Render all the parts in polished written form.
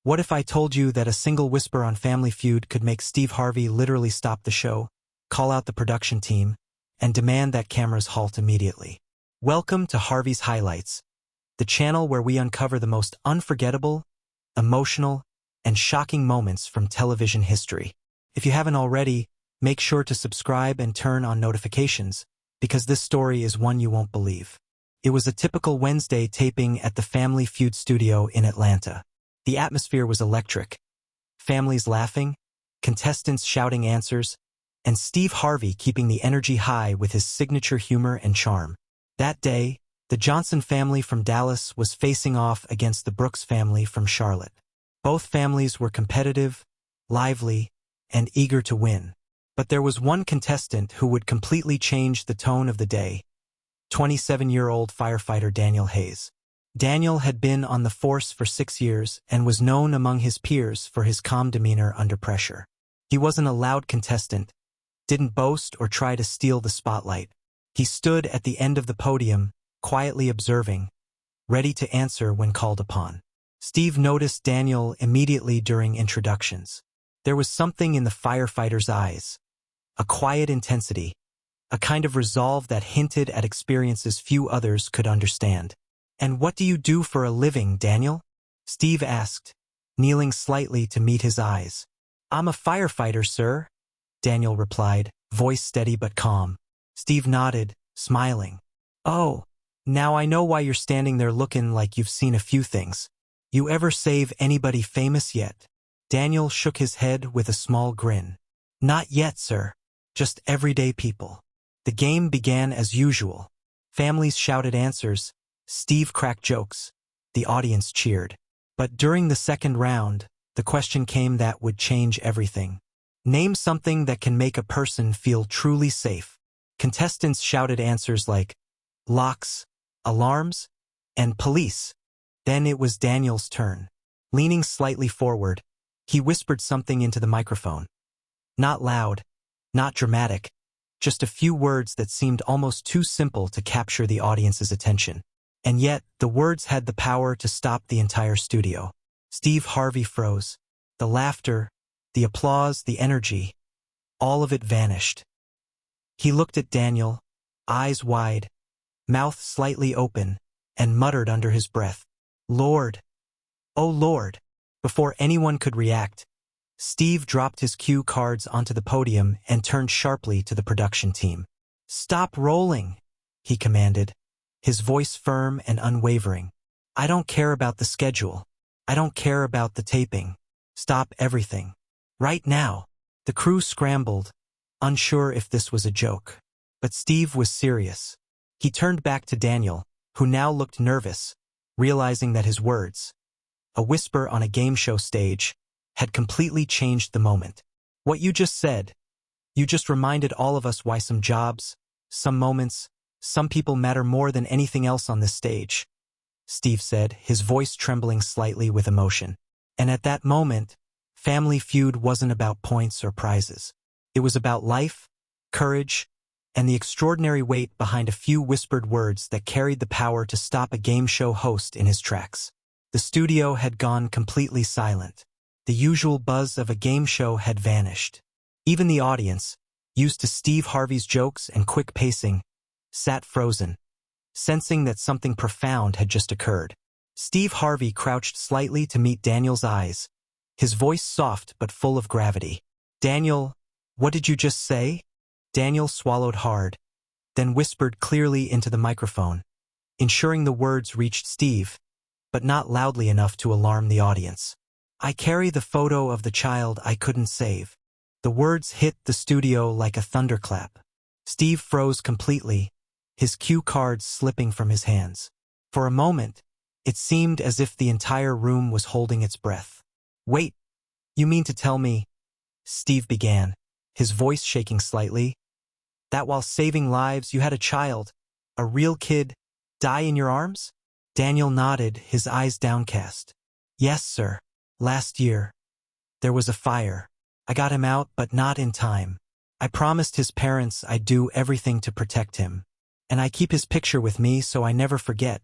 What if I told you that a single whisper on Family Feud could make Steve Harvey literally stop the show, call out the production team, and demand that cameras halt immediately? Welcome to Harvey's Highlights, the channel where we uncover the most unforgettable, emotional, and shocking moments from television history. If you haven't already, make sure to subscribe and turn on notifications, because this story is one you won't believe. It was a typical Wednesday taping at the Family Feud studio in Atlanta. The atmosphere was electric. Families laughing, contestants shouting answers, and Steve Harvey keeping the energy high with his signature humor and charm. That day, the Johnson family from Dallas was facing off against the Brooks family from Charlotte. Both families were competitive, lively, and eager to win. But there was one contestant who would completely change the tone of the day: 27-year-old firefighter Daniel Hayes. Daniel had been on the force for 6 years and was known among his peers for his calm demeanor under pressure. He wasn't a loud contestant, didn't boast or try to steal the spotlight. He stood at the end of the podium, quietly observing, ready to answer when called upon. Steve noticed Daniel immediately during introductions. There was something in the firefighter's eyes, a quiet intensity, a kind of resolve that hinted at experiences few others could understand. "And what do you do for a living, Daniel?" Steve asked, kneeling slightly to meet his eyes. "I'm a firefighter, sir," Daniel replied, voice steady but calm. Steve nodded, smiling. "Oh, now I know why you're standing there looking like you've seen a few things. You ever save anybody famous yet?" Daniel shook his head with a small grin. "Not yet, sir. Just everyday people." The game began as usual. Families shouted answers. Steve cracked jokes. The audience cheered. But during the second round, the question came that would change everything. Name something that can make a person feel truly safe. Contestants shouted answers like locks, alarms, and police. Then it was Daniel's turn. Leaning slightly forward, he whispered something into the microphone. Not loud, not dramatic, just a few words that seemed almost too simple to capture the audience's attention. And yet, the words had the power to stop the entire studio. Steve Harvey froze. The laughter, the applause, the energy, all of it vanished. He looked at Daniel, eyes wide, mouth slightly open, and muttered under his breath, "Lord, oh Lord." Before anyone could react, Steve dropped his cue cards onto the podium and turned sharply to the production team. "Stop rolling," he commanded, his voice firm and unwavering. "I don't care about the schedule. I don't care about the taping. Stop everything. Right now." The crew scrambled, unsure if this was a joke. But Steve was serious. He turned back to Daniel, who now looked nervous, realizing that his words, a whisper on a game show stage, had completely changed the moment. "What you just said, you just reminded all of us why some jobs, some moments, some people matter more than anything else on this stage," Steve said, his voice trembling slightly with emotion. And at that moment, Family Feud wasn't about points or prizes. It was about life, courage, and the extraordinary weight behind a few whispered words that carried the power to stop a game show host in his tracks. The studio had gone completely silent. The usual buzz of a game show had vanished. Even the audience, used to Steve Harvey's jokes and quick pacing, sat frozen, sensing that something profound had just occurred. Steve Harvey crouched slightly to meet Daniel's eyes, his voice soft but full of gravity. "Daniel, what did you just say?" Daniel swallowed hard, then whispered clearly into the microphone, ensuring the words reached Steve, but not loudly enough to alarm the audience. "I carry the photo of the child I couldn't save." The words hit the studio like a thunderclap. Steve froze completely, his cue cards slipping from his hands. For a moment, it seemed as if the entire room was holding its breath. "Wait, you mean to tell me," Steve began, his voice shaking slightly, "that while saving lives you had a child, a real kid, die in your arms?" Daniel nodded, his eyes downcast. "Yes, sir. Last year. There was a fire. I got him out, but not in time. I promised his parents I'd do everything to protect him. And I keep his picture with me so I never forget.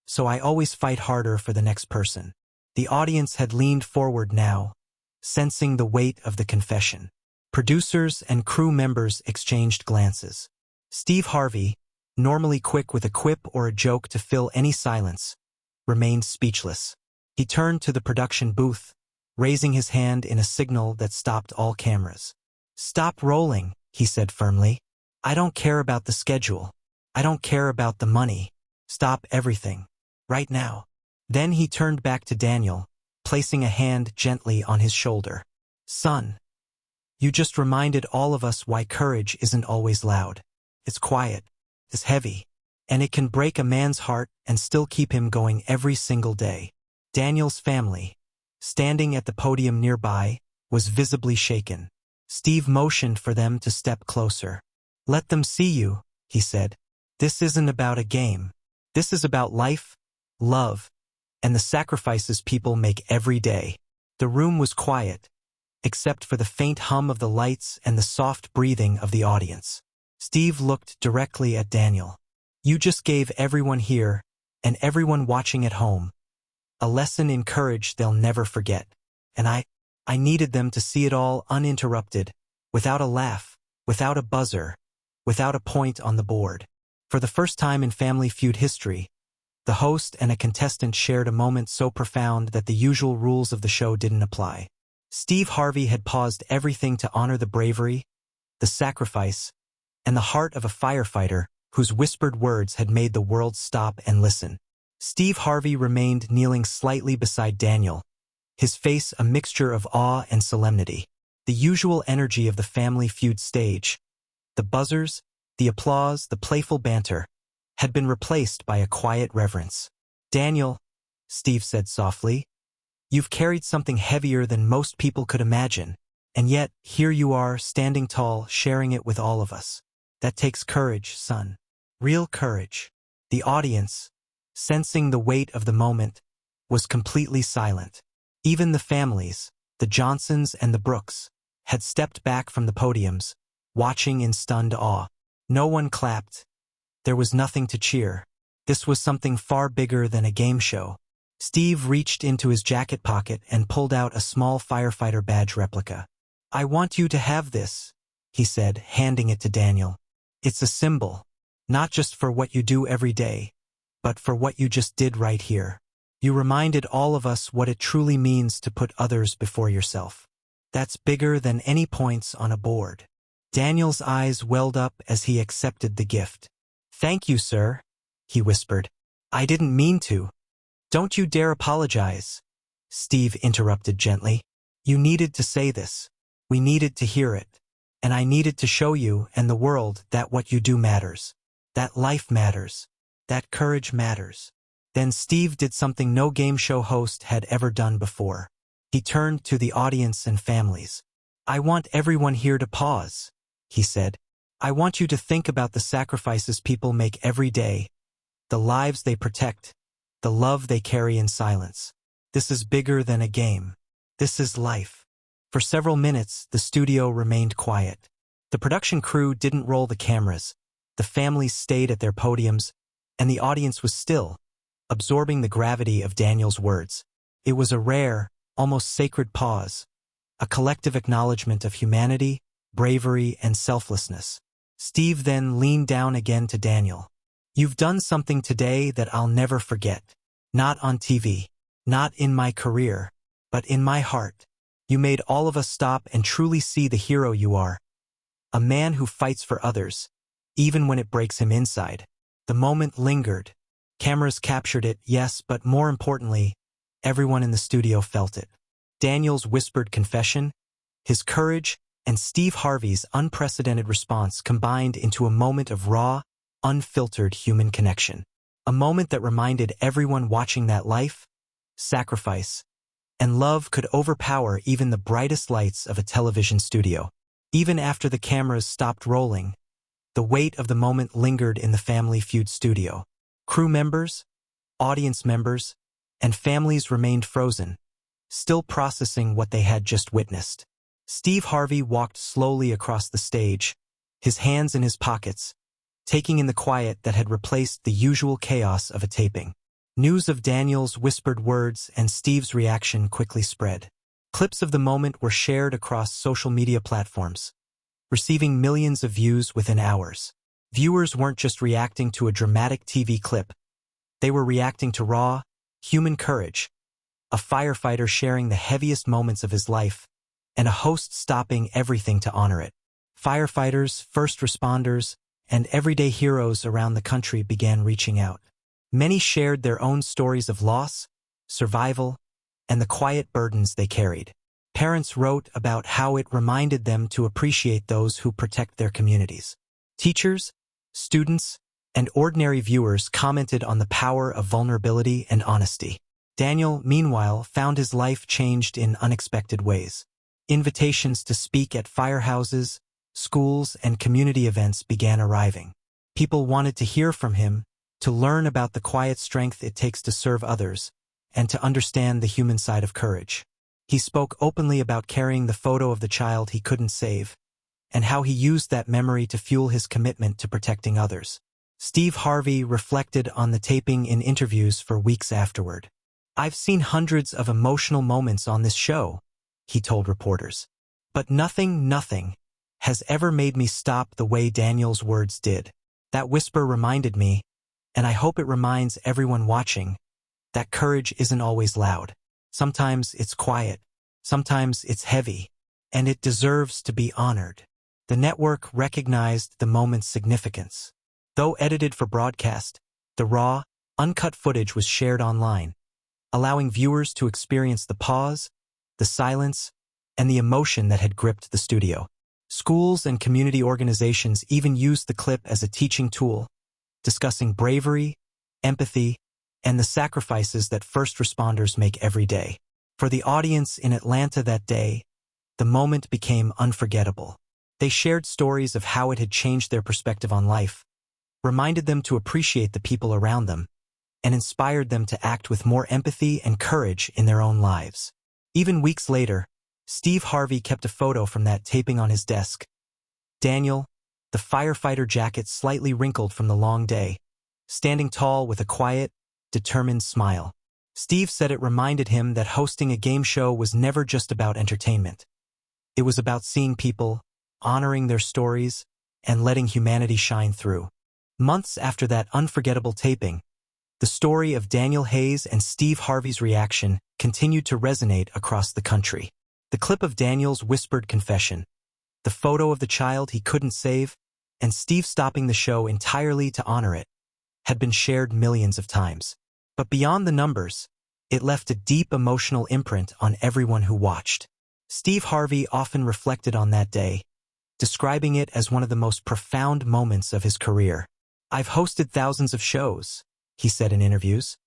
So I always fight harder for the next person." The audience had leaned forward now, sensing the weight of the confession. Producers and crew members exchanged glances. Steve Harvey, normally quick with a quip or a joke to fill any silence, remained speechless. He turned to the production booth, raising his hand in a signal that stopped all cameras. "Stop rolling," he said firmly. "I don't care about the schedule. I don't care about the money. Stop everything. Right now." Then he turned back to Daniel, placing a hand gently on his shoulder. "Son, you just reminded all of us why courage isn't always loud. It's quiet, it's heavy, and it can break a man's heart and still keep him going every single day." Daniel's family, standing at the podium nearby, was visibly shaken. Steve motioned for them to step closer. "Let them see you," he said. "This isn't about a game. This is about life, love, and the sacrifices people make every day." The room was quiet, except for the faint hum of the lights and the soft breathing of the audience. Steve looked directly at Daniel. "You just gave everyone here, and everyone watching at home, a lesson in courage they'll never forget. And I needed them to see it all uninterrupted, without a laugh, without a buzzer, without a point on the board." For the first time in Family Feud history, the host and a contestant shared a moment so profound that the usual rules of the show didn't apply. Steve Harvey had paused everything to honor the bravery, the sacrifice, and the heart of a firefighter whose whispered words had made the world stop and listen. Steve Harvey remained kneeling slightly beside Daniel, his face a mixture of awe and solemnity. The usual energy of the Family Feud stage, the buzzers, the applause, the playful banter, had been replaced by a quiet reverence. "Daniel," Steve said softly, "you've carried something heavier than most people could imagine, and yet here you are, standing tall, sharing it with all of us. That takes courage, son. Real courage." The audience, sensing the weight of the moment, was completely silent. Even the families, the Johnsons and the Brooks, had stepped back from the podiums, watching in stunned awe. No one clapped. There was nothing to cheer. This was something far bigger than a game show. Steve reached into his jacket pocket and pulled out a small firefighter badge replica. "I want you to have this," he said, handing it to Daniel. "It's a symbol, not just for what you do every day, but for what you just did right here. You reminded all of us what it truly means to put others before yourself. That's bigger than any points on a board." Daniel's eyes welled up as he accepted the gift. "Thank you, sir," he whispered. "I didn't mean to." "Don't you dare apologize," Steve interrupted gently. "You needed to say this. We needed to hear it. And I needed to show you and the world that what you do matters. That life matters. That courage matters." Then Steve did something no game show host had ever done before. He turned to the audience and families. "I want everyone here to pause," he said. "I want you to think about the sacrifices people make every day, the lives they protect, the love they carry in silence. This is bigger than a game. This is life." For several minutes, the studio remained quiet. The production crew didn't roll the cameras. The families stayed at their podiums, and the audience was still, absorbing the gravity of Daniel's words. It was a rare, almost sacred pause, a collective acknowledgement of humanity, bravery, and selflessness. Steve then leaned down again to Daniel. "You've done something today that I'll never forget. Not on TV, not in my career, but in my heart. You made all of us stop and truly see the hero you are. A man who fights for others, even when it breaks him inside." The moment lingered. Cameras captured it, yes, but more importantly, everyone in the studio felt it. Daniel's whispered confession, his courage, and Steve Harvey's unprecedented response combined into a moment of raw, unfiltered human connection. A moment that reminded everyone watching that life, sacrifice, and love could overpower even the brightest lights of a television studio. Even after the cameras stopped rolling, the weight of the moment lingered in the Family Feud studio. Crew members, audience members, and families remained frozen, still processing what they had just witnessed. Steve Harvey walked slowly across the stage, his hands in his pockets, taking in the quiet that had replaced the usual chaos of a taping. News of Daniel's whispered words and Steve's reaction quickly spread. Clips of the moment were shared across social media platforms, receiving millions of views within hours. Viewers weren't just reacting to a dramatic TV clip. They were reacting to raw, human courage, a firefighter sharing the heaviest moments of his life, and a host stopping everything to honor it. Firefighters, first responders, and everyday heroes around the country began reaching out. Many shared their own stories of loss, survival, and the quiet burdens they carried. Parents wrote about how it reminded them to appreciate those who protect their communities. Teachers, students, and ordinary viewers commented on the power of vulnerability and honesty. Daniel, meanwhile, found his life changed in unexpected ways. Invitations to speak at firehouses, schools, and community events began arriving. People wanted to hear from him, to learn about the quiet strength it takes to serve others, and to understand the human side of courage. He spoke openly about carrying the photo of the child he couldn't save, and how he used that memory to fuel his commitment to protecting others. Steve Harvey reflected on the taping in interviews for weeks afterward. "I've seen hundreds of emotional moments on this show," he told reporters. "But nothing has ever made me stop the way Daniel's words did. That whisper reminded me, and I hope it reminds everyone watching, that courage isn't always loud. Sometimes it's quiet, sometimes it's heavy, and it deserves to be honored." The network recognized the moment's significance. Though edited for broadcast, the raw, uncut footage was shared online, allowing viewers to experience the pause, the silence, and the emotion that had gripped the studio. Schools and community organizations even used the clip as a teaching tool, discussing bravery, empathy, and the sacrifices that first responders make every day. For the audience in Atlanta that day, the moment became unforgettable. They shared stories of how it had changed their perspective on life, reminded them to appreciate the people around them, and inspired them to act with more empathy and courage in their own lives. Even weeks later, Steve Harvey kept a photo from that taping on his desk. Daniel, the firefighter jacket slightly wrinkled from the long day, standing tall with a quiet, determined smile. Steve said it reminded him that hosting a game show was never just about entertainment. It was about seeing people, honoring their stories, and letting humanity shine through. Months after that unforgettable taping, the story of Daniel Hayes and Steve Harvey's reaction continued to resonate across the country. The clip of Daniel's whispered confession, the photo of the child he couldn't save, and Steve stopping the show entirely to honor it, had been shared millions of times. But beyond the numbers, it left a deep emotional imprint on everyone who watched. Steve Harvey often reflected on that day, describing it as one of the most profound moments of his career. "I've hosted thousands of shows," he said in interviews,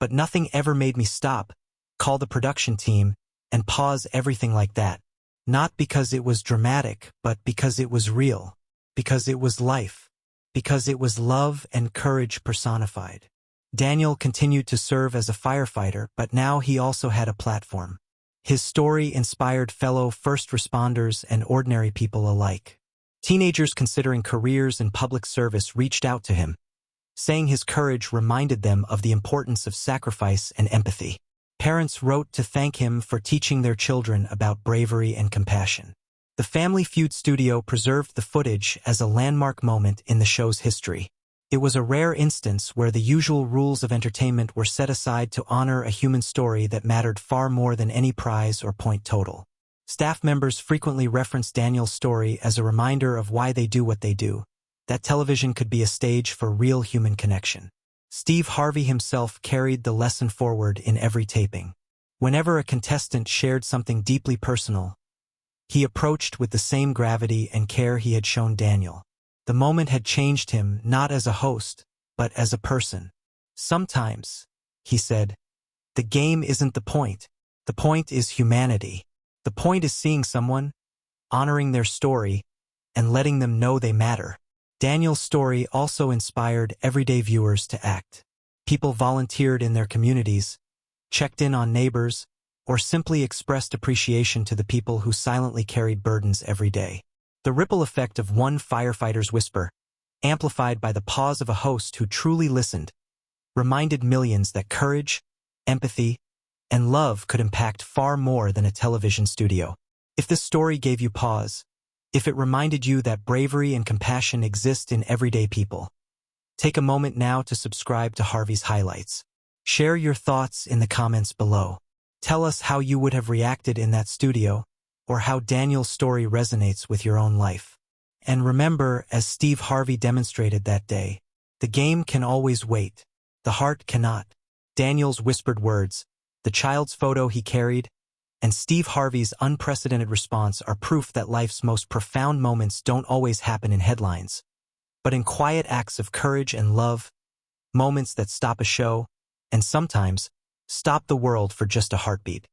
"but nothing ever made me stop, call the production team, and pause everything like that. Not because it was dramatic, but because it was real, because it was life, because it was love and courage personified." Daniel continued to serve as a firefighter, but now he also had a platform. His story inspired fellow first responders and ordinary people alike. Teenagers considering careers in public service reached out to him, saying his courage reminded them of the importance of sacrifice and empathy. Parents wrote to thank him for teaching their children about bravery and compassion. The Family Feud studio preserved the footage as a landmark moment in the show's history. It was a rare instance where the usual rules of entertainment were set aside to honor a human story that mattered far more than any prize or point total. Staff members frequently referenced Daniel's story as a reminder of why they do what they do, that television could be a stage for real human connection. Steve Harvey himself carried the lesson forward in every taping. Whenever a contestant shared something deeply personal, he approached with the same gravity and care he had shown Daniel. The moment had changed him not as a host, but as a person. "Sometimes," he said, "the game isn't the point. The point is humanity. The point is seeing someone, honoring their story, and letting them know they matter." Daniel's story also inspired everyday viewers to act. People volunteered in their communities, checked in on neighbors, or simply expressed appreciation to the people who silently carried burdens every day. The ripple effect of one firefighter's whisper, amplified by the pause of a host who truly listened, reminded millions that courage, empathy, and love could impact far more than a television studio. If this story gave you pause, if it reminded you that bravery and compassion exist in everyday people, take a moment now to subscribe to Harvey's Highlights. Share your thoughts in the comments below. Tell us how you would have reacted in that studio, or how Daniel's story resonates with your own life. And remember, as Steve Harvey demonstrated that day, the game can always wait. The heart cannot. Daniel's whispered words, the child's photo he carried, and Steve Harvey's unprecedented response are proof that life's most profound moments don't always happen in headlines, but in quiet acts of courage and love, moments that stop a show, and sometimes stop the world for just a heartbeat.